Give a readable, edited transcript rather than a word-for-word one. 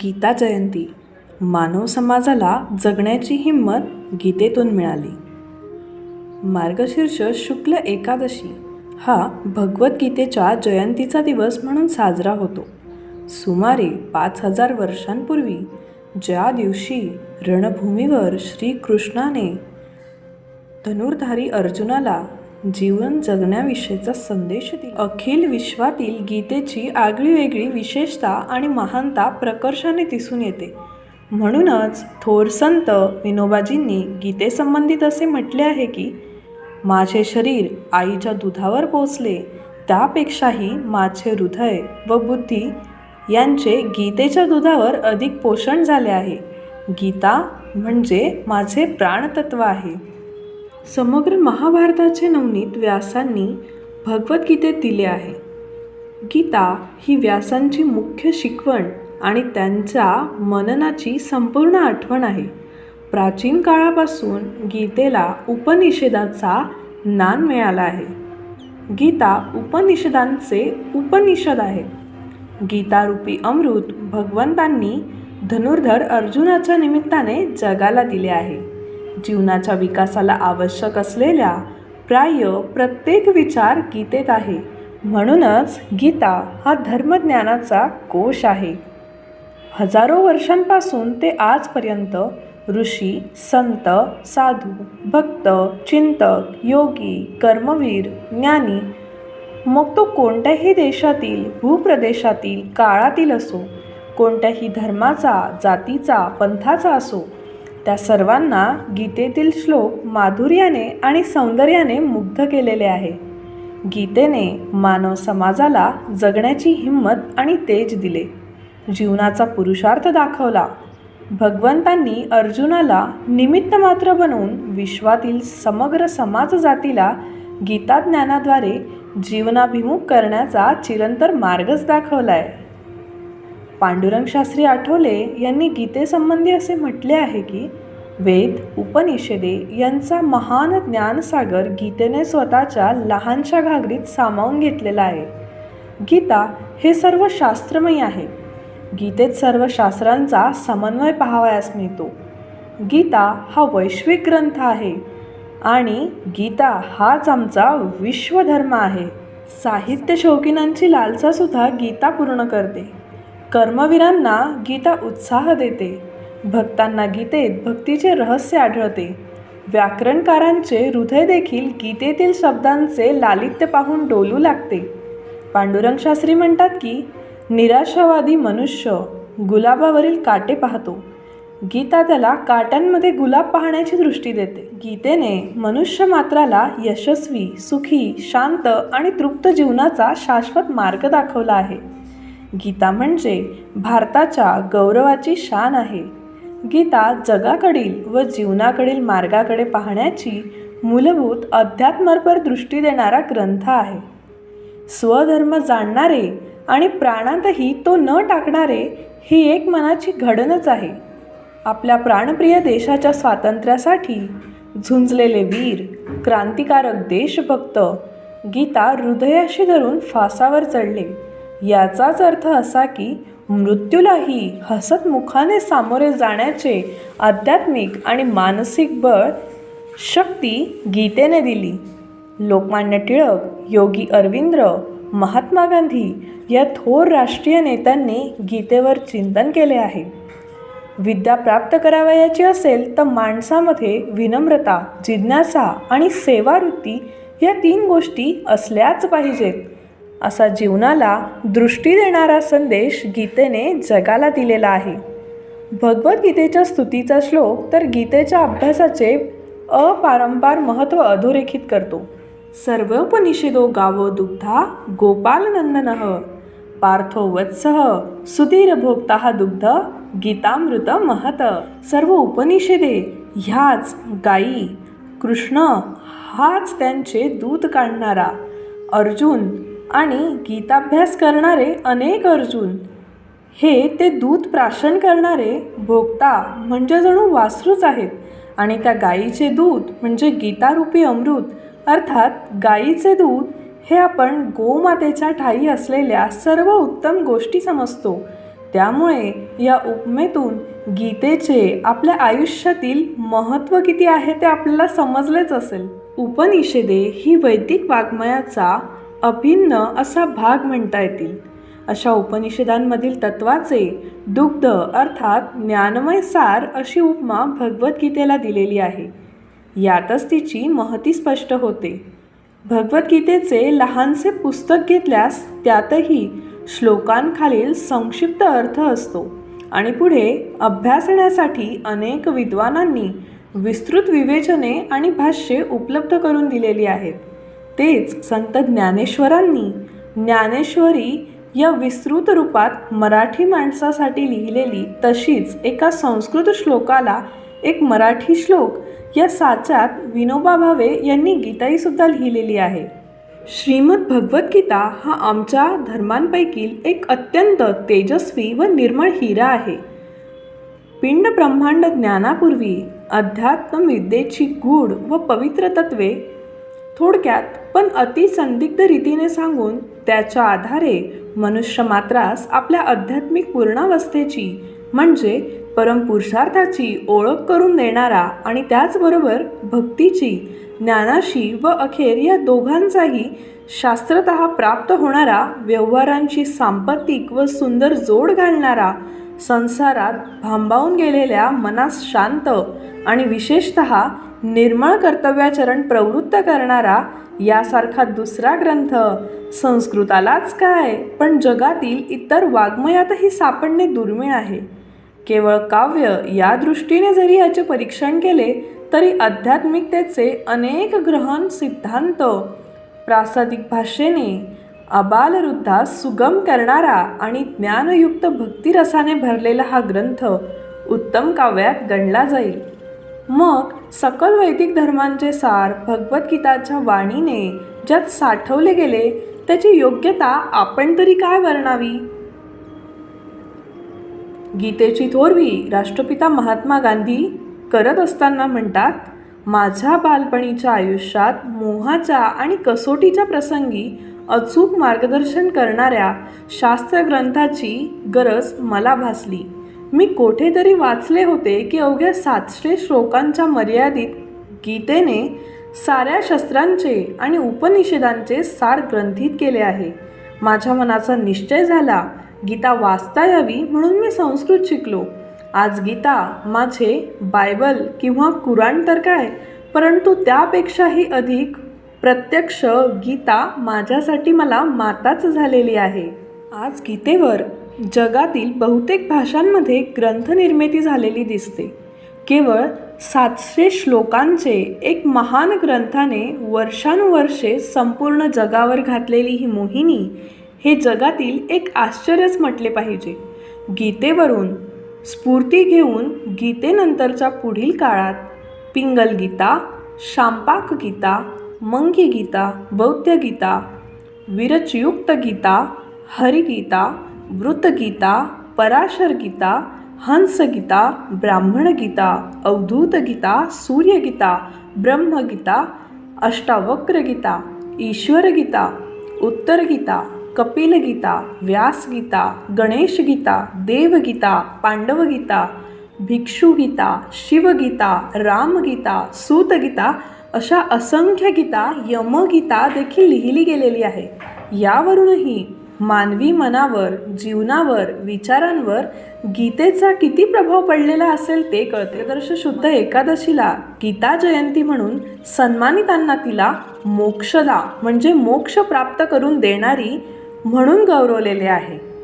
गीता जयंती. मानव समाजाला जगण्याची हिंमत गीतेतून मिळाली. मार्गशीर्ष शुक्ल एकादशी हा भगवद्गीतेच्या जयंतीचा दिवस म्हणून साजरा होतो. सुमारे 5000 वर्षांपूर्वी ज्या दिवशी रणभूमीवर श्रीकृष्णाने धनुर्धारी अर्जुनाला जीवन जगण्याविषयीचा संदेश दिला, अखिल विश्वातील गीतेची आगळीवेगळी विशेषता आणि महानता प्रकर्षाने दिसून येते. म्हणूनच थोर संत विनोबाजींनी गीतेसंबंधित असे म्हटले आहे की, माझे शरीर आईच्या दुधावर पोचले, त्यापेक्षाही माझे हृदय व बुद्धी यांचे गीतेच्या दुधावर अधिक पोषण झाले आहे. गीता म्हणजे माझे प्राणतत्व आहे. समग्र महाभारताचे नवनीत व्यासांनी भगवद्गीतेत दिले आहे. गीता ही व्यासांची मुख्य शिकवण आणि त्यांच्या मननाची संपूर्ण आठवण आहे. प्राचीन काळापासून गीतेला उपनिषदाचा ज्ञान मिळाला आहे. गीता उपनिषदांचे उपनिषद आहे. गीतारूपी अमृत भगवंतांनी धनुर्धर अर्जुनाच्या निमित्ताने जगाला दिले आहे. जीवनाच्या विकासाला आवश्यक असलेल्या प्राय प्रत्येक विचार गीतेत आहे. म्हणूनच गीता हा धर्मज्ञानाचा कोश आहे. हजारो वर्षांपासून ते आजपर्यंत ऋषी, संत, साधू, भक्त, चिंतक, योगी, कर्मवीर, ज्ञानी, मग तो कोणत्याही देशातील, भूप्रदेशातील, काळातील असो, कोणत्याही धर्माचा, जातीचा, पंथाचा असो, त्या सर्वांना गीतेतील श्लोक माधुर्याने आणि सौंदर्याने मुग्ध केलेले आहे. गीतेने मानव समाजाला जगण्याची हिंमत आणि तेज दिले, जीवनाचा पुरुषार्थ दाखवला. भगवंतांनी अर्जुनाला निमित्त मात्र बनवून विश्वातील समग्र समाज जातीला गीता ज्ञानाद्वारे जीवनाभिमुख करण्याचा चिरंतर मार्गच दाखवला आहे. पांडुरंग शास्त्री आठवले यांनी गीतेसंबंधी असे म्हटले आहे की, वेद, उपनिषदे यांचा महान ज्ञानसागर गीतेने स्वतःच्या लहानशा घागरीत सामावून घेतलेला आहे. गीता हे सर्व शास्त्रमय आहे. गीतेत सर्व शास्त्रांचा समन्वय पाहावयास मिळतो. गीता हा वैश्विक ग्रंथ आहे आणि गीता हाच आमचा विश्वधर्म आहे. साहित्य शौकीनांची लालसासुद्धा गीता पूर्ण करते. कर्मवीरांना गीता उत्साह देते. भक्तांना गीतेत भक्तीचे रहस्य आढळते. व्याकरणकारांचे हृदय देखील गीतेतील शब्दांचे लालित्य पाहून डोलू लागते. पांडुरंग शास्त्री म्हणतात की, निराशावादी मनुष्य गुलाबावरील काटे पाहतो, गीता त्याला काट्यांमध्ये गुलाब पाहण्याची दृष्टी देते. गीतेने मनुष्य मात्राला यशस्वी, सुखी, शांत आणि तृप्त जीवनाचा शाश्वत मार्ग दाखवला आहे. गीता म्हणजे भारताच्या गौरवाची शान आहे. गीता जगाकडील व जीवनाकडील मार्गाकडे पाहण्याची मूलभूत अध्यात्मपर दृष्टी देणारा ग्रंथ आहे. स्वधर्म जाणणारे आणि प्राणातही तो न टाकणारे ही एक मनाची घडणच आहे. आपल्या प्राणप्रिय देशाच्या स्वातंत्र्यासाठी झुंजलेले वीर, क्रांतिकारक देशभक्त गीता हृदयाशी धरून फासावर चढले. याचाच अर्थ असा की, मृत्यूलाही हसत मुखाने सामोरे जाण्याचे आध्यात्मिक आणि मानसिक बळ शक्ती गीतेने दिली. लोकमान्य टिळक, योगी अरविंद, महात्मा गांधी या थोर राष्ट्रीय नेत्यांनी गीतेवर चिंतन केले आहे. विद्या प्राप्त करावयाची असेल तर माणसामध्ये विनम्रता, जिज्ञासा आणि सेवावृत्ती या 3 गोष्टी असल्याच पाहिजेत, असा जीवनाला दृष्टी देणारा संदेश गीतेने जगाला दिलेला आहे. भगवद्गीतेच्या स्तुतीचा श्लोक तर गीतेच्या अभ्यासाचे अपारंपार महत्त्व अधोरेखित करतो. सर्वोपनिषदो गावो दुग्धा गोपालनंदनः पार्थो वत्सः सुधीर भोक्ता दुग्ध गीतामृत महत. सर्व उपनिषदे ह्याच गायी, कृष्ण हाच त्यांचे दूध काढणारा अर्जुन आणि गीताभ्यास करणारे अनेक अर्जुन, हे ते दूध प्राशन करणारे भोक्ता म्हणजे जणू वासरूच आहेत. आणि त्या गायीचे दूध म्हणजे गीतारूपी अमृत, अर्थात गायीचे दूध हे आपण गोमातेच्या ठायी असलेल्या सर्व उत्तम गोष्टी समजतो. त्यामुळे या उपमेतून गीतेचे आपल्या आयुष्यातील महत्त्व किती आहे ते आपल्याला समजलेच असेल. उपनिषदे ही वैदिक वाङ्मयाचा अभिन्न असा भाग म्हणता येतील. अशा उपनिषदांमधील तत्वाचे दुग्ध अर्थात ज्ञानमय सार अशी उपमा भगवद्गीतेला दिलेली आहे. यातच तिची महती स्पष्ट होते. भगवद्गीतेचे लहानसे पुस्तक घेतल्यास त्यातही श्लोकांखालील संक्षिप्त अर्थ असतो आणि पुढे अभ्यासण्यासाठी अनेक विद्वानांनी विस्तृत विवेचने आणि भाष्ये उपलब्ध करून दिलेली आहेत. तेच संत ज्ञानेश्वरांनी ज्ञानेश्वरी या विस्तृत रूपात मराठी माणसासाठी लिहिलेली तशीच एका संस्कृत श्लोकाला एक मराठी श्लोक या साच्यात विनोबा भावे यांनी गीताईसुद्धा लिहिलेली आहे. श्रीमद भगवद्गीता हा आमच्या धर्मांपैकी एक अत्यंत तेजस्वी व निर्मळ हिरा आहे. पिंड ब्रह्मांड ज्ञानापूर्वी अध्यात्म विद्येची गूढ व पवित्र तत्वे थोडक्यात पण अतिसंदिग्ध रीतीने सांगून त्याच्या आधारे मनुष्य मात्रास आपल्या आध्यात्मिक पूर्णावस्थेची म्हणजे परमपुरुषार्थाची ओळख करून देणारा आणि त्याचबरोबर भक्तीची, ज्ञानाशी व अखेर या दोघांचाही शास्त्रतः प्राप्त होणारा, व्यवहारांची सांपत्तिक व सुंदर जोड घालणारा, संसारात भांबावून गेलेल्या मनास शांत आणि विशेषतः निर्मळ कर्तव्याचरण प्रवृत्त करणारा यासारखा दुसरा ग्रंथ संस्कृतालाच काय पण जगातील इतर वाङ्मयातही सापडणे दुर्मिळ आहे. केवळ काव्य या दृष्टीने जरी याचे परीक्षण केले तरी आध्यात्मिकतेचे अनेक ग्रहण सिद्धांत प्रासादिक भाषेने आबालवृद्धास सुगम करणारा आणि ज्ञानयुक्त भक्तिरसाने भरलेला हा ग्रंथ उत्तम काव्यात गणला जाईल. मग सकल वैदिक धर्मांचे सार भगवद्गीताच्या वाणीने ज्यात साठवले गेले त्याची योग्यता आपण तरी काय वर्णावी. गीतेची थोरवी राष्ट्रपिता महात्मा गांधी करत असताना म्हणतात, माझ्या बालपणीच्या आयुष्यात मोहाच्या आणि कसोटीच्या प्रसंगी अचूक मार्गदर्शन करणाऱ्या शास्त्रग्रंथाची गरज मला भासली. मी कोठेतरी वाचले होते की अवघ्या 700 श्लोकांच्या मर्यादित गीतेने साऱ्या शस्त्रांचे आणि उपनिषदांचे सार ग्रंथित केले आहे. माझ्या मनाचा निश्चय झाला गीता वाचता यावी म्हणून मी संस्कृत शिकलो. आज गीता माझे बायबल किंवा कुराण तर काय, परंतु त्यापेक्षाही अधिक प्रत्यक्ष गीता माझ्यासाठी मला माताच झालेली आहे. आज गीतेवर जगातील बहुतेक भाषांमध्ये ग्रंथनिर्मिती झालेली दिसते. केवळ 700 श्लोकांचे एक महान ग्रंथाने वर्षानुवर्षे संपूर्ण जगावर घातलेली ही मोहिनी हे जगातील एक आश्चर्यच म्हटले पाहिजे. गीतेवरून स्फूर्ती घेऊन गीतेनंतरच्या पुढील काळात पिंगल गीता, शांपाक गीता, मंगी गीता, बौद्ध गीता, विरचयुक्त गीता, हरिगीता, वृत्तगीता, पराशर गीता, हंसगीता, ब्राह्मण गीता, अवधूत गीता, सूर्यगीता, ब्रह्मगीता, अष्टावक्र गीता, ईश्वर गीता, उत्तर गीता, कपिल गीता, व्यास गीता, गणेश गीता, देवगीता, पांडव गीता, भिक्षु गीता, शिवगीता, रामगीता, सूतगीता अशा असंख्य गीता, यमगीता देखील लिहिली गेलेली आहे. यावरूनही मानवी मनावर, जीवनावर, विचारांवर गीतेचा किती प्रभाव पडलेला असेल ते कळते. दर्श शुद्ध एकादशीला गीता जयंती म्हणून सन्मानितांना तिला मोक्षदा म्हणजे मोक्ष प्राप्त करून देणारी म्हणून गौरवलेले आहे.